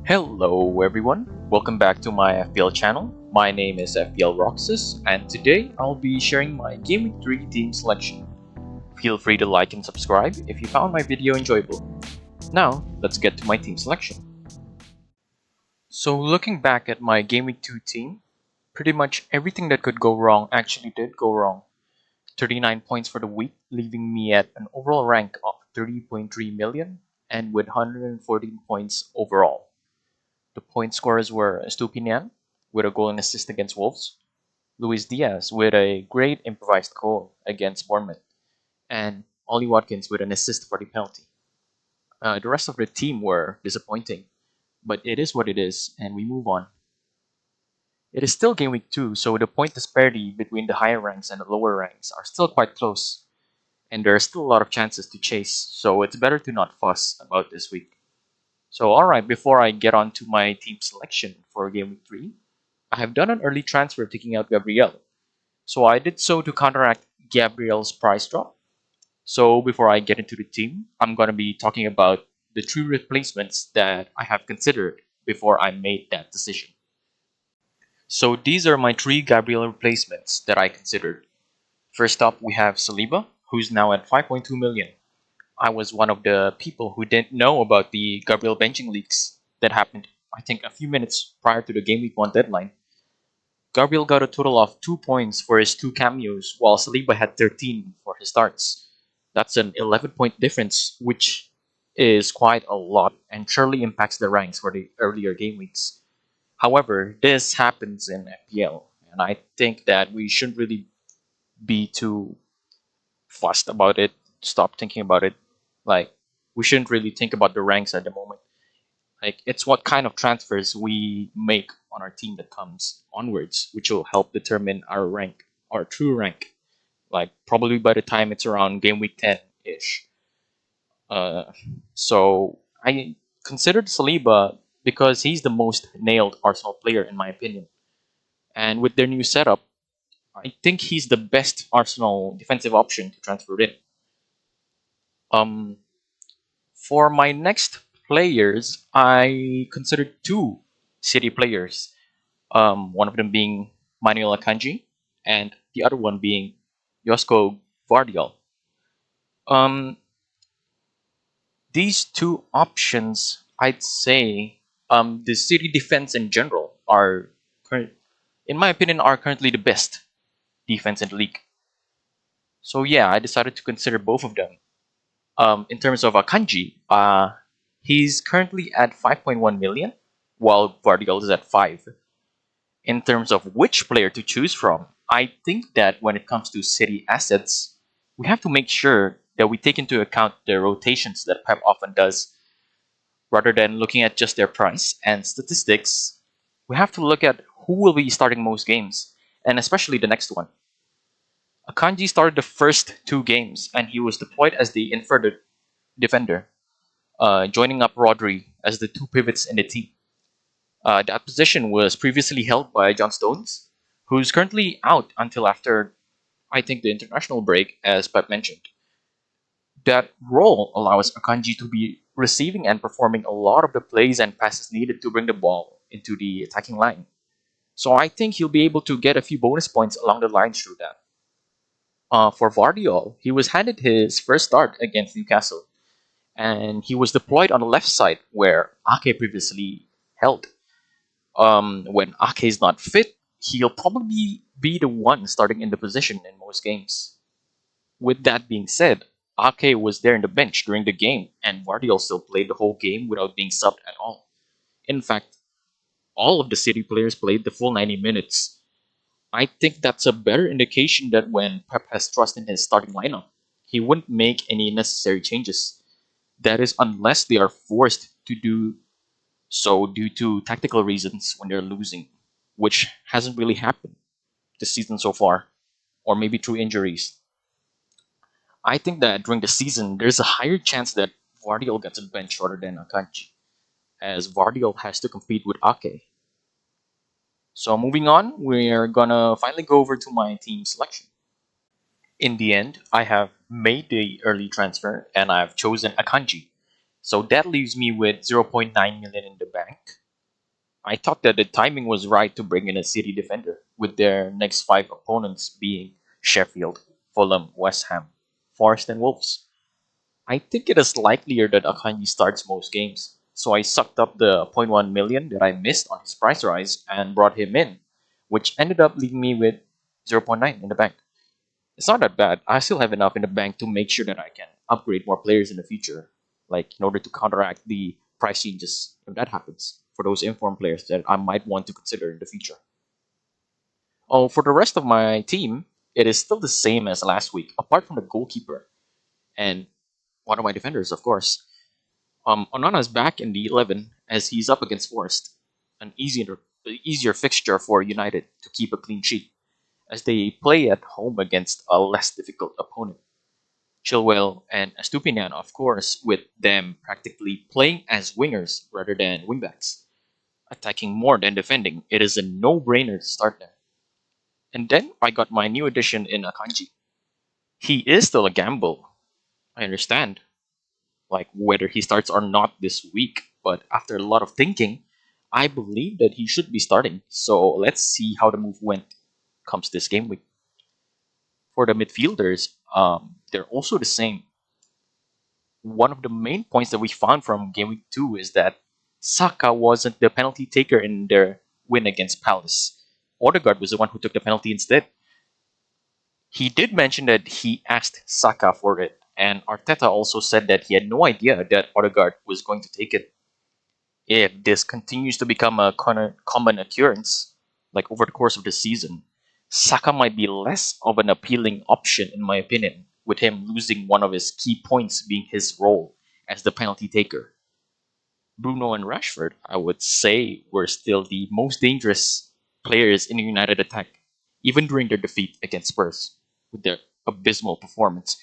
Hello everyone, welcome back to my FPL channel. My name is FPL Roxas and today I'll be sharing my Gameweek 3 team selection. Feel free to like and subscribe if you found my video enjoyable. Now, let's get to my team selection. So looking back at my Gameweek 2 team, pretty much everything that could go wrong actually did go wrong. 39 points for the week, leaving me at an overall rank of 30.3 million and with 114 points overall. The point scorers were Estupinian with a goal and assist against Wolves, Luis Diaz with a great improvised goal against Bournemouth, and Ollie Watkins with an assist for the penalty. The rest of the team were disappointing, but it is what it is, and we move on. It is still Game Week 2, so the point disparity between the higher ranks and the lower ranks are still quite close, and there are still a lot of chances to chase, so it's better to not fuss about this week. So alright, before I get on to my team selection for Game Week 3, I have done an early transfer taking out Gabriel. So I did so to counteract Gabriel's price drop. So before I get into the team, I'm going to be talking about the three replacements that I have considered before I made that decision. So these are my three Gabriel replacements that I considered. First up, we have Saliba, who's now at 5.2 million. I was one of the people who didn't know about the Gabriel benching leaks that happened, I think, a few minutes prior to the Game Week 1 deadline. Gabriel got a total of 2 points for his 2 cameos, while Saliba had 13 for his starts. That's an 11-point difference, which is quite a lot and surely impacts the ranks for the earlier game weeks. However, this happens in FPL, and I think that we shouldn't really be too fussed about it, stop thinking about it. Like, we shouldn't really think about the ranks at the moment. Like, it's what kind of transfers we make on our team that comes onwards, which will help determine our rank, our true rank. Like, probably by the time it's around game week 10 ish. Uh, so I considered Saliba because he's the most nailed Arsenal player in my opinion. And with their new setup, I think he's the best Arsenal defensive option to transfer in. Um, For my next players, I considered two City players. One of them being Manuel Akanji, and the other one being Josko Vardiol. Um, these two options, I'd say, the City defense in general are, in my opinion, are currently the best defense in the league. So yeah, I decided to consider both of them. In terms of Akanji, he's currently at 5.1 million, while Vardiol is at 5. In terms of which player to choose from, I think that when it comes to City assets, we have to make sure that we take into account the rotations that Pep often does. Rather than looking at just their price and statistics, we have to look at who will be starting most games, and especially the next one. Akanji started the first 2 games, and he was deployed as the inverted defender, joining up Rodri as the 2 pivots in the team. That position was previously held by John Stones, who's currently out until after, I think, the international break, as Pep mentioned. That role allows Akanji to be receiving and performing a lot of the plays and passes needed to bring the ball into the attacking line. So I think he'll be able to get a few bonus points along the lines through that. For Vardiol, he was handed his first start against Newcastle, and he was deployed on the left side where Ake previously held. When Ake is not fit, he'll probably be the one starting in the position in most games. With that being said, Ake was there in the bench during the game, and Vardiol still played the whole game without being subbed at all. In fact, all of the City players played the full 90 minutes. I think that's a better indication that when Pep has trust in his starting lineup, he wouldn't make any necessary changes. That is, unless they are forced to do so due to tactical reasons when they're losing, which hasn't really happened this season so far, or maybe through injuries. I think that during the season, there's a higher chance that Vardiol gets a bench rather than Akanji, as Vardiol has to compete with Ake. So moving on, we're gonna finally go over to my team selection. In the end, I have made the early transfer and I've chosen Akanji. So that leaves me with 0.9 million in the bank. I thought that the timing was right to bring in a City defender, with their next five opponents being Sheffield, Fulham, West Ham, Forest, and Wolves. I think it is likelier that Akanji starts most games, so I sucked up the zero point 0.1 million that I missed on his price rise and brought him in, which ended up leaving me with 0.9 in the bank. It's not that bad. I still have enough in the bank to make sure that I can upgrade more players in the future, like in order to counteract the price changes if that happens for those informed players that I might want to consider in the future. Oh, for the rest of my team, it is still the same as last week, apart from the goalkeeper and one of my defenders, of course. Onana's back in the 11 as he's up against Forest, an easier fixture for United to keep a clean sheet as they play at home against a less difficult opponent. Chilwell and Estupinian, of course, with them practically playing as wingers rather than wingbacks, attacking more than defending. It is a no-brainer to start them. And then I got my new addition in Akanji. He is still a gamble, I understand, like whether he starts or not this week. But after a lot of thinking, I believe that he should be starting. So let's see how the move went comes this game week. For the midfielders, they're also the same. One of the main points that we found from Game Week 2 is that Saka wasn't the penalty taker in their win against Palace. Odegaard was the one who took the penalty instead. He did mention that he asked Saka for it, and Arteta also said that he had no idea that Odegaard was going to take it. If this continues to become a common occurrence, like over the course of the season, Saka might be less of an appealing option, in my opinion, with him losing one of his key points being his role as the penalty taker. Bruno and Rashford, I would say, were still the most dangerous players in the United attack, even during their defeat against Spurs, with their abysmal performance.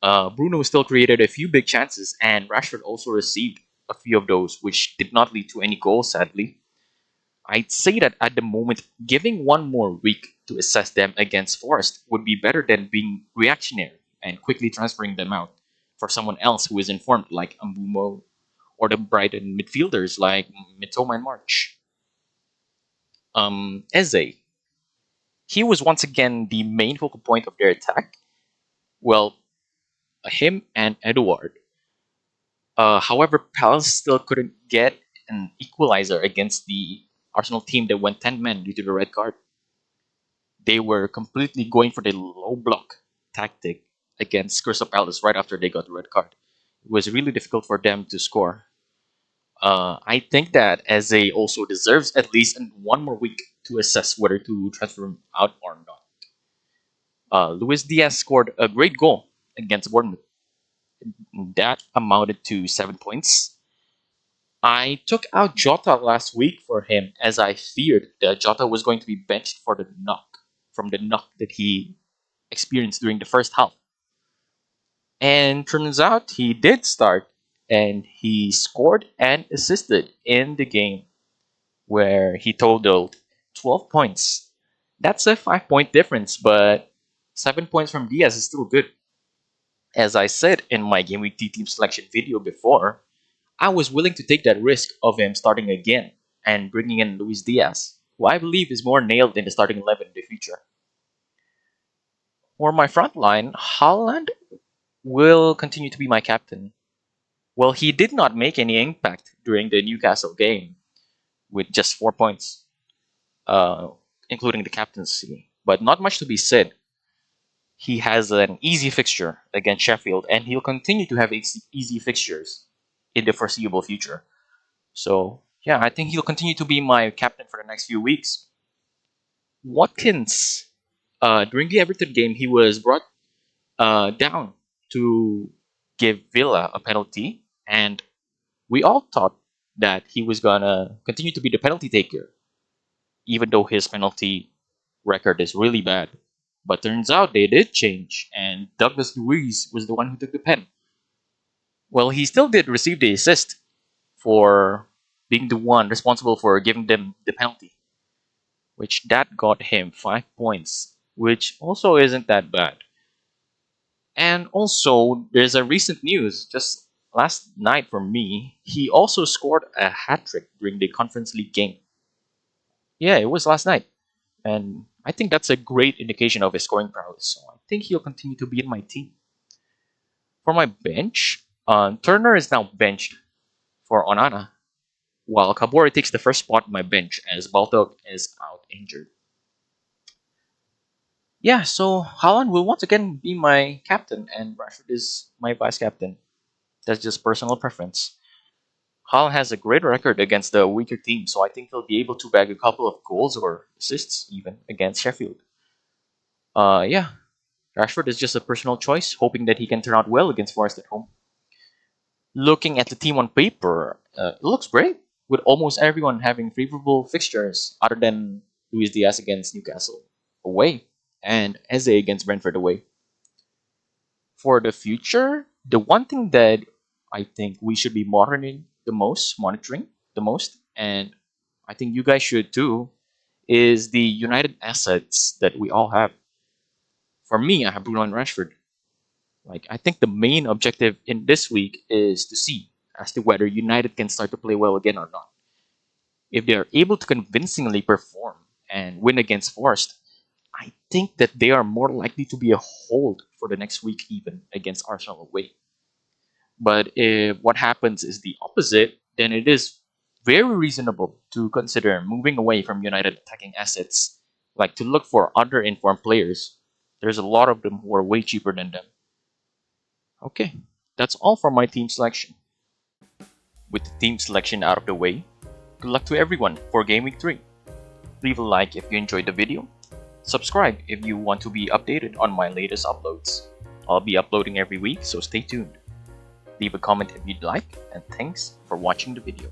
Bruno still created a few big chances, and Rashford also received a few of those, which did not lead to any goals, sadly. I'd say that at the moment, giving one more week to assess them against Forest would be better than being reactionary and quickly transferring them out for someone else who is informed, like Ambumo, or the Brighton midfielders like Mitoma and March. Eze, he was once again the main focal point of their attack. Well, him and Edouard. However, Palace still couldn't get an equalizer against the Arsenal team that went 10 men due to the red card. They were completely going for the low block tactic against Crystal Palace right after they got the red card. It was really difficult for them to score. I think that Eze also deserves at least one more week to assess whether to transfer him out or not. Luis Diaz scored a great goal against Bournemouth. That amounted to 7 points. I took out Jota last week for him as I feared that Jota was going to be benched for the knock from the knock that he experienced during the first half. And turns out he did start and he scored and assisted in the game where he totaled 12 points. That's a 5 point difference, but 7 points from Diaz is still good. As I said in my Game Week T team selection video before, I was willing to take that risk of him starting again and bringing in Luis Diaz, who I believe is more nailed in the starting 11 in the future. For my front line, Haaland will continue to be my captain. Well, he did not make any impact during the Newcastle game with just 4 points, uh, including the captaincy. But not much to be said. He has an easy fixture against Sheffield, and he'll continue to have easy fixtures in the foreseeable future. So, yeah, I think he'll continue to be my captain for the next few weeks. Watkins, during the Everton game, he was brought down to give Villa a penalty, and we all thought that he was gonna continue to be the penalty taker, even though his penalty record is really bad. But turns out they did change, and Douglas Luiz was the one who took the pen. Well, he still did receive the assist for being the one responsible for giving them the penalty, which that got him 5 points, which also isn't that bad. And also, there's a recent news just Last night for me, he also scored a hat trick during the Conference League game. Yeah, it was last night. And I think that's a great indication of his scoring prowess. So I think he'll continue to be in my team. For my bench, Turner is now benched for Onana, while Kabori takes the first spot on my bench as Baltog is out injured. Yeah, so Haaland will once again be my captain, and Rashford is my vice captain. That's just personal preference. Haaland has a great record against the weaker team, so I think he'll be able to bag a couple of goals or assists even against Sheffield. Yeah, Rashford is just a personal choice, hoping that he can turn out well against Forest at home. Looking at the team on paper, it looks great, with almost everyone having favorable fixtures other than Luis Diaz against Newcastle away and Eze against Brentford away. For the future, the one thing that I think we should be monitoring the most, and I think you guys should too, is the United assets that we all have. For me, I have Bruno and Rashford. Like I think the main objective in this week is to see as to whether United can start to play well again or not. If they are able to convincingly perform and win against Forest, I think that they are more likely to be a hold for the next week even against Arsenal away. But if what happens is the opposite, then it is very reasonable to consider moving away from United attacking assets, like to look for other informed players. There's a lot of them who are way cheaper than them. Okay, that's all for my team selection. With the team selection out of the way, good luck to everyone for Game Week 3. Leave a like if you enjoyed the video. Subscribe if you want to be updated on my latest uploads. I'll be uploading every week, so stay tuned. Leave a comment if you'd like, and thanks for watching the video.